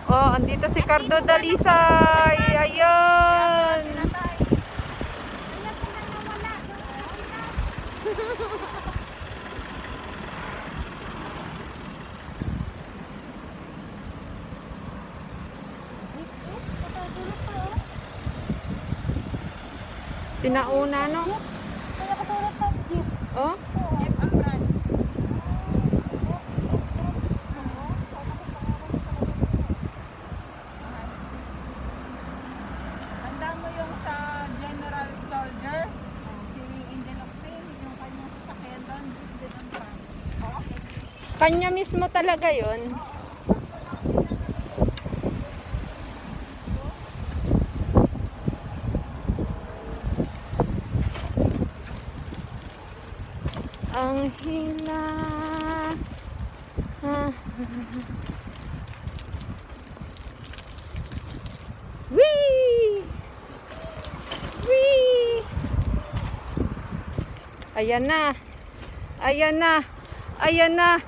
Oh, andito si Cardo Dalisay. Ayun. Sinauna, no? Oh? Tanda mo yung sa General Soldier, si Angel of Pain, yung kanyang sasakyan doon, din ang brand. Kanya mismo talaga yon. Ang hila. Wee! Wee! Ayan na. Ayan na. Ayan na.